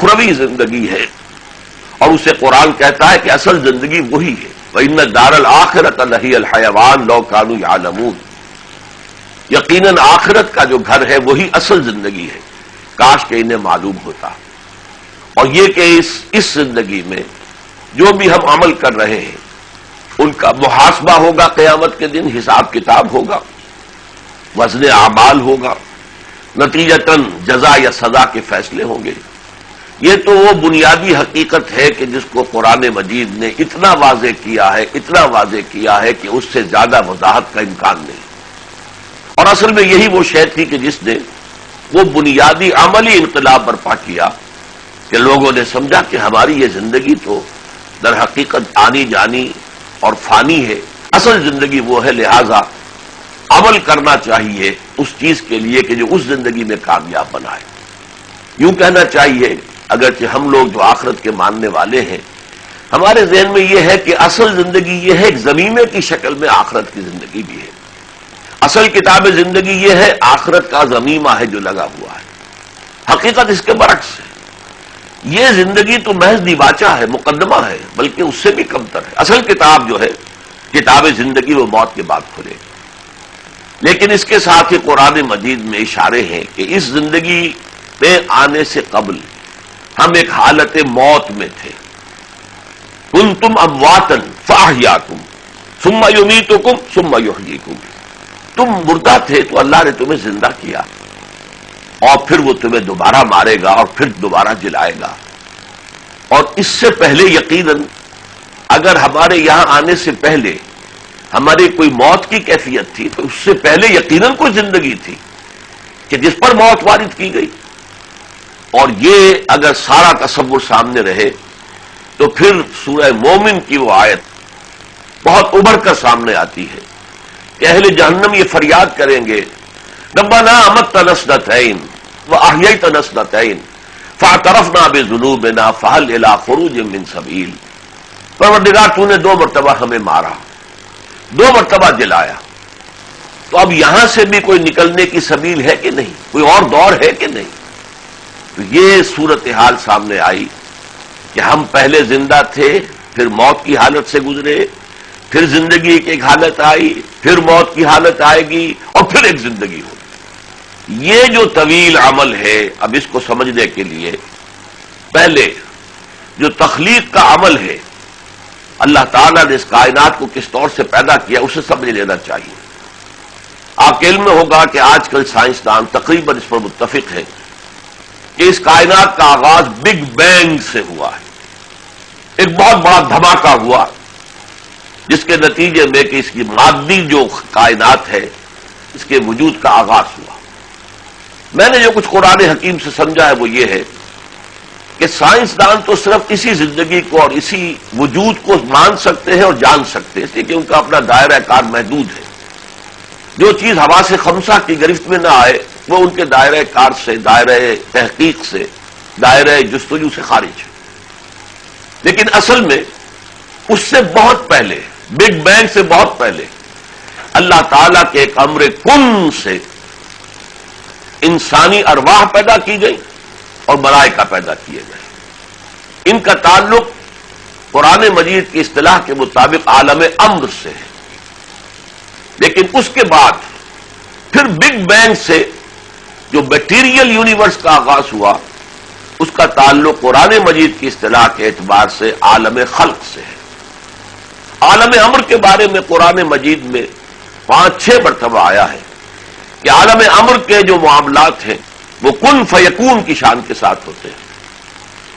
اخروی زندگی ہے، اور اسے قرآن کہتا ہے کہ اصل زندگی وہی ہے۔ وَإِنَّ الدَّارَ الْآخِرَةَ لَهِيَ الْحَيَوَانُ لَوْ كَانُوا يَعْلَمُونَ، یقیناً آخرت کا جو گھر ہے وہی اصل زندگی ہے، کاش کہ انہیں معلوم ہوتا۔ اور یہ کہ اس زندگی میں جو بھی ہم عمل کر رہے ہیں ان کا محاسبہ ہوگا، قیامت کے دن حساب کتاب ہوگا، وزن اعمال ہوگا، نتیجتاً جزا یا سزا کے فیصلے ہوں گے۔ یہ تو وہ بنیادی حقیقت ہے کہ جس کو قرآن مجید نے اتنا واضح کیا ہے، اتنا واضح کیا ہے کہ اس سے زیادہ وضاحت کا امکان نہیں۔ اور اصل میں یہی وہ شے تھی کہ جس نے وہ بنیادی عملی انقلاب برپا کیا کہ لوگوں نے سمجھا کہ ہماری یہ زندگی تو در حقیقت آنی جانی اور فانی ہے، اصل زندگی وہ ہے، لہذا عمل کرنا چاہیے اس چیز کے لیے کہ جو اس زندگی میں کامیاب بنائے۔ یوں کہنا چاہیے اگرچہ ہم لوگ جو آخرت کے ماننے والے ہیں، ہمارے ذہن میں یہ ہے کہ اصل زندگی یہ ہے، ایک ضمیمے کی شکل میں آخرت کی زندگی بھی ہے۔ اصل کتاب زندگی یہ ہے، آخرت کا ضمیمہ ہے جو لگا ہوا ہے۔ حقیقت اس کے برعکس ہے، یہ زندگی تو محض دیباچہ ہے، مقدمہ ہے، بلکہ اس سے بھی کمتر ہے۔ اصل کتاب جو ہے، کتاب زندگی، وہ موت کے بعد کھلے گی۔ لیکن اس کے ساتھ ہی قرآن مجید میں اشارے ہیں کہ اس زندگی میں آنے سے قبل ہم ایک حالت موت میں تھے۔ کنتم امواتا فاحیاکم ثم یمیتکم ثم یحییکم، تم مردہ تھے تو اللہ نے تمہیں زندہ کیا، اور پھر وہ تمہیں دوبارہ مارے گا اور پھر دوبارہ جلائے گا۔ اور اس سے پہلے یقیناً اگر ہمارے یہاں آنے سے پہلے ہماری کوئی موت کی کیفیت تھی تو اس سے پہلے یقیناً کوئی زندگی تھی کہ جس پر موت وارد کی گئی۔ اور یہ اگر سارا تصور سامنے رہے تو پھر سورہ مومن کی وہ آیت بہت ابھر کر سامنے آتی ہے کہ اہل جہنم یہ فریاد کریں گے، ربنا امتنا اثنتین واحییتنا اثنتین فاعترفنا بذنوبنا فهل الى خروج من سبیل، پروردگار تو نے 2 مرتبہ ہمیں مارا، 2 مرتبہ جلایا، تو اب یہاں سے بھی کوئی نکلنے کی سبیل ہے کہ نہیں، کوئی اور دور ہے کہ نہیں؟ تو یہ صورتحال سامنے آئی کہ ہم پہلے زندہ تھے، پھر موت کی حالت سے گزرے، پھر زندگی کی ایک حالت آئی، پھر موت کی حالت آئے گی، اور پھر ایک زندگی ہوگی۔ یہ جو طویل عمل ہے، اب اس کو سمجھنے کے لیے پہلے جو تخلیق کا عمل ہے، اللہ تعالیٰ نے اس کائنات کو کس طور سے پیدا کیا اسے سمجھ لینا چاہیے۔ آپ کے علم میں ہوگا کہ آج کل سائنسدان تقریباً اس پر متفق ہیں کہ اس کائنات کا آغاز بگ بینگ سے ہوا ہے، ایک بہت بڑا دھماکہ ہوا جس کے نتیجے میں کہ اس کی مادی جو کائنات ہے اس کے وجود کا آغاز ہوا۔ میں نے جو کچھ قرآن حکیم سے سمجھا ہے وہ یہ ہے کہ سائنسدان تو صرف اسی زندگی کو اور اسی وجود کو مان سکتے ہیں اور جان سکتے ہیں، اس لیے کہ ان کا اپنا دائرہ کار محدود ہے۔ جو چیز حواس خمسہ کی گرفت میں نہ آئے وہ ان کے دائرہ کار سے، دائرہ تحقیق سے، دائرہ جستجو سے خارج ہے۔ لیکن اصل میں اس سے بہت پہلے، بگ بینگ سے بہت پہلے، اللہ تعالیٰ کے ایک امر کن سے انسانی ارواح پیدا کی گئی اور ملائکہ پیدا کیے گئے۔ ان کا تعلق قرآن مجید کی اصطلاح کے مطابق عالم امر سے ہے، لیکن اس کے بعد پھر بگ بینگ سے جو میٹیریل یونیورس کا آغاز ہوا اس کا تعلق قرآن مجید کی اصطلاح کے اعتبار سے عالم خلق سے ہے۔ عالم امر کے بارے میں قرآن مجید میں 5-6 مرتبہ آیا ہے کہ عالم امر کے جو معاملات ہیں وہ کن فیکون کی شان کے ساتھ ہوتے ہیں،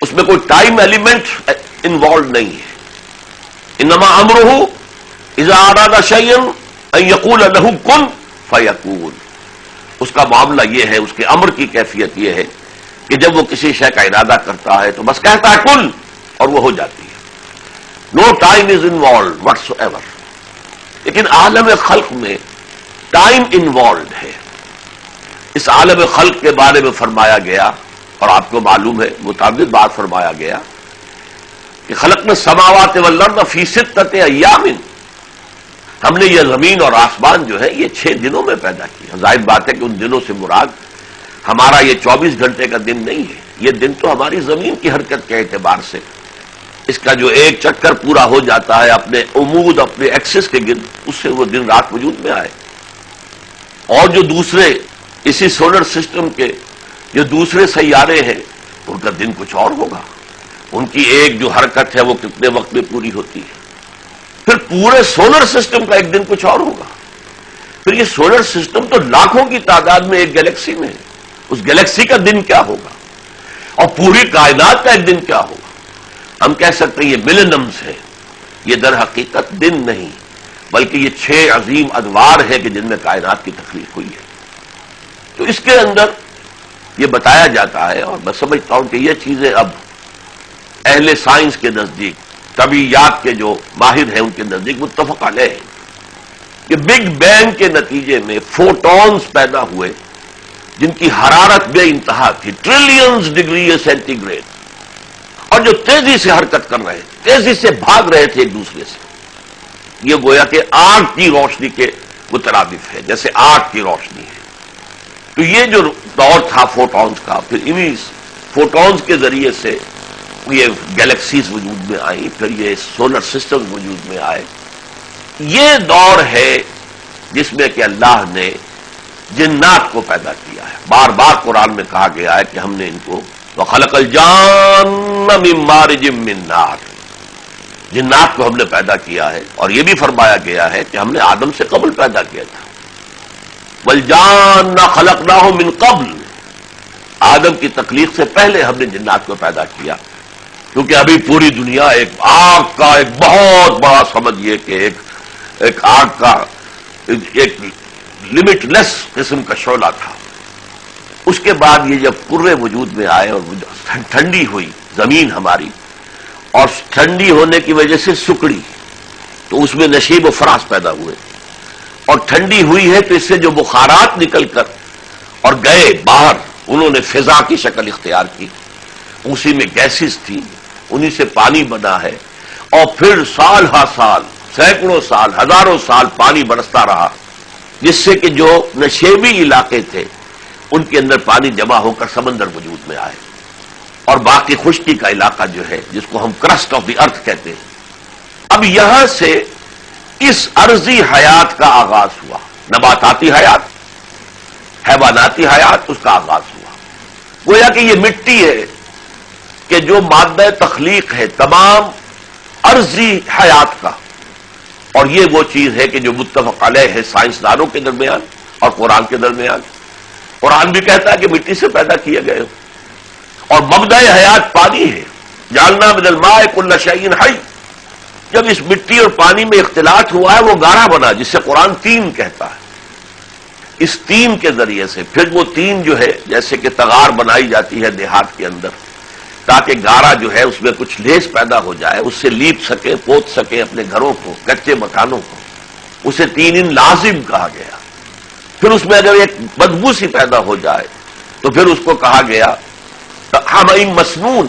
اس میں کوئی ٹائم ایلیمنٹ انوالو نہیں ہے۔ انما امرہ اذا اراد شیئا ان یقول له کن فیکون، اس کا معاملہ یہ ہے، اس کے امر کی کیفیت یہ ہے کہ جب وہ کسی شے کا ارادہ کرتا ہے تو بس کہتا ہے کن اور وہ ہو جاتی ہے، no time is involved whatsoever. لیکن عالم خلق میں ٹائم انوالوڈ ہے۔ اس عالم خلق کے بارے میں فرمایا گیا، اور آپ کو معلوم ہے متعدد بات فرمایا گیا کہ خلقنا السماوات والارض فی 6 ایام، ہم نے یہ زمین اور آسمان جو ہے یہ 6 دنوں میں پیدا کیا۔ ظاہر بات ہے کہ ان دنوں سے مراد ہمارا یہ 24 گھنٹے کا دن نہیں ہے، یہ دن تو ہماری زمین کی حرکت کے اعتبار سے اس کا جو ایک چکر پورا ہو جاتا ہے اپنے عمود اپنے ایکسس کے گرد، اس سے وہ دن رات وجود میں آئے. اور جو دوسرے اسی سولر سسٹم کے جو دوسرے سیارے ہیں ان کا دن کچھ اور ہوگا، ان کی ایک جو حرکت ہے وہ کتنے وقت میں پوری ہوتی ہے. پھر پورے سولر سسٹم کا ایک دن کچھ اور ہوگا. پھر یہ سولر سسٹم تو لاکھوں کی تعداد میں ایک گیلیکسی میں ہے، اس گیلیکسی کا دن کیا ہوگا اور پوری کائنات کا ایک دن کیا ہوگا. ہم کہہ سکتے ہیں یہ ملینمز ہے، یہ در حقیقت دن نہیں بلکہ یہ 6 عظیم ادوار ہے کہ جن میں کائنات کی تخلیق ہوئی ہے. تو اس کے اندر یہ بتایا جاتا ہے، اور میں سمجھتا ہوں کہ یہ چیزیں اب اہل سائنس کے نزدیک، طبیعیات کے جو ماہر ہیں ان کے نزدیک متفق علیہ ہے کہ بگ بینگ کے نتیجے میں فوٹونز پیدا ہوئے جن کی حرارت بے انتہا تھی، ٹریلینز ڈگری سینٹی گریڈ، اور جو تیزی سے حرکت کر رہے تھے، تیزی سے بھاگ رہے تھے ایک دوسرے سے. یہ گویا کہ آگ کی روشنی کے مترادف ہے، جیسے آگ کی روشنی ہے. تو یہ جو دور تھا فوٹونز کا، پھر انہی فوٹونز کے ذریعے سے یہ گیلیکسیز وجود میں آئی، پھر یہ سولر سسٹم وجود میں آئے. یہ دور ہے جس میں کہ اللہ نے جنات کو پیدا کیا ہے. بار بار قرآن میں کہا گیا ہے کہ ہم نے ان کو وَخَلَقَ الْجَانَّ مِن مَارِجٍ مِّن نَارٍ، جنات کو ہم نے پیدا کیا ہے. اور یہ بھی فرمایا گیا ہے کہ ہم نے آدم سے قبل پیدا کیا تھا. وَالْجَانَّ خَلَقْنَاهُ مِن قَبْلُ، آدم کی تخلیق سے پہلے ہم نے جنات کو پیدا کیا. کیونکہ ابھی پوری دنیا ایک آگ کا ایک بہت بڑا سمجھیے کہ ایک آگ کا ایک لمٹ لیس قسم کا شعلہ تھا. اس کے بعد یہ جب قرے وجود میں آئے اور ٹھنڈی ہوئی زمین ہماری، اور ٹھنڈی ہونے کی وجہ سے سکڑی، تو اس میں نشیب و فراز پیدا ہوئے. اور ٹھنڈی ہوئی ہے تو اس سے جو بخارات نکل کر اور گئے باہر، انہوں نے فضا کی شکل اختیار کی. اسی میں گیسز تھی، انہی سے پانی بنا ہے. اور پھر سال ہا سال، سینکڑوں سال، ہزاروں سال پانی برستا رہا، جس سے کہ جو نشیبی علاقے تھے ان کے اندر پانی جمع ہو کر سمندر وجود میں آئے. اور باقی خشکی کا علاقہ جو ہے جس کو ہم کرسٹ آف دی ارتھ کہتے ہیں. اب یہاں سے اس ارضی حیات کا آغاز ہوا، نباتاتی حیات، حیواناتی حیات، اس کا آغاز ہوا. گویا کہ یہ مٹی ہے کہ جو مادہ تخلیق ہے تمام ارضی حیات کا. اور یہ وہ چیز ہے کہ جو متفق علیہ ہے سائنسدانوں کے درمیان اور قرآن کے درمیان. قرآن بھی کہتا ہے کہ مٹی سے پیدا کیے گئے ہو، اور مبدأ حیات پانی ہے. جعلنا من الماء کل شیء حی، جب اس مٹی اور پانی میں اختلاط ہوا ہے وہ گارا بنا، جس سے قرآن تین کہتا ہے. اس تین کے ذریعے سے پھر وہ تین جو ہے جیسے کہ تغار بنائی جاتی ہے دیہات کے اندر تاکہ گارا جو ہے اس میں کچھ لیس پیدا ہو جائے، اس سے لیپ سکے، پوت سکے اپنے گھروں کو، کچے مکانوں کو، اسے تین لازم کہا گیا. پھر اس میں اگر ایک بدبو سی پیدا ہو جائے تو پھر اس کو کہا گیا حمیم مسنون.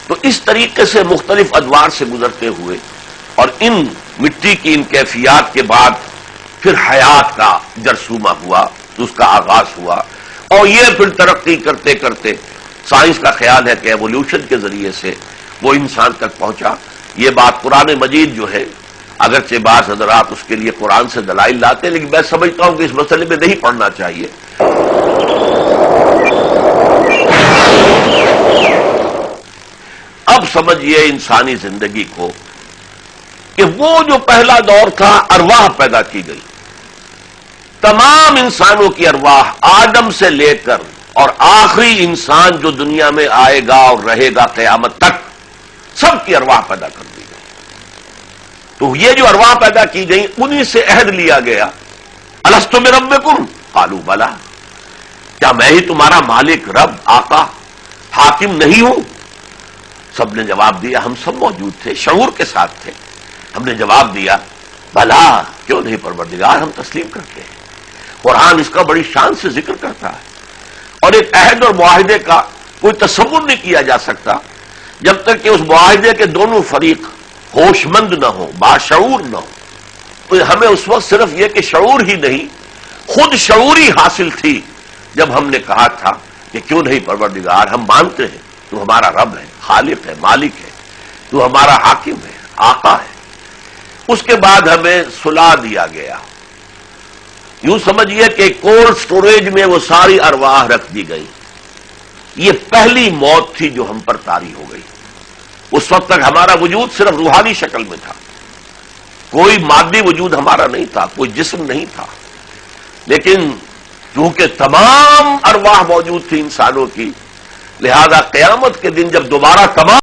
تو اس طریقے سے مختلف ادوار سے گزرتے ہوئے اور ان مٹی کی ان کیفیات کے بعد پھر حیات کا جرثومہ ہوا، اس کا آغاز ہوا. اور یہ پھر ترقی کرتے کرتے سائنس کا خیال ہے کہ ایوولوشن کے ذریعے سے وہ انسان تک پہنچا. یہ بات قرآن مجید جو ہے اگرچہ بعض حضرات اس کے لیے قرآن سے دلائل لاتے ہیں، لیکن میں سمجھتا ہوں کہ اس مسئلے میں نہیں پڑھنا چاہیے. اب سمجھیے انسانی زندگی کو کہ وہ جو پہلا دور تھا ارواح پیدا کی گئی، تمام انسانوں کی ارواح آدم سے لے کر اور آخری انسان جو دنیا میں آئے گا اور رہے گا قیامت تک، سب کی ارواح پیدا کر دی گئی. تو یہ جو ارواح پیدا کی گئی انہی سے عہد لیا گیا، الست بربکم قالوا بلا، کیا میں ہی تمہارا مالک، رب، آقا، حاکم نہیں ہوں؟ سب نے جواب دیا، ہم سب موجود تھے، شعور کے ساتھ تھے. ہم نے جواب دیا بھلا، کیوں نہیں پروردگار، ہم تسلیم کرتے ہیں. قرآن اس کا بڑی شان سے ذکر کرتا ہے. اور ایک عہد اور معاہدے کا کوئی تصور نہیں کیا جا سکتا جب تک کہ اس معاہدے کے دونوں فریق ہوش مند نہ ہو، باشعور نہ ہو. تو ہمیں اس وقت صرف یہ کہ شعور ہی نہیں، خود شعوری حاصل تھی جب ہم نے کہا تھا کہ کیوں نہیں پروردگار، ہم مانتے ہیں تو ہمارا رب ہے، خالق ہے، مالک ہے، تو ہمارا حاکم ہے، آقا ہے۔ اس کے بعد ہمیں سلا دیا گیا، یوں سمجھیے کہ کولڈ سٹوریج میں وہ ساری ارواح رکھ دی گئی۔ یہ پہلی موت تھی جو ہم پر طاری ہو گئی۔ اس وقت تک ہمارا وجود صرف روحانی شکل میں تھا، کوئی مادی وجود ہمارا نہیں تھا، کوئی جسم نہیں تھا، لیکن کیونکہ تمام ارواح موجود تھی انسانوں کی، لہذا قیامت کے دن جب دوبارہ تمام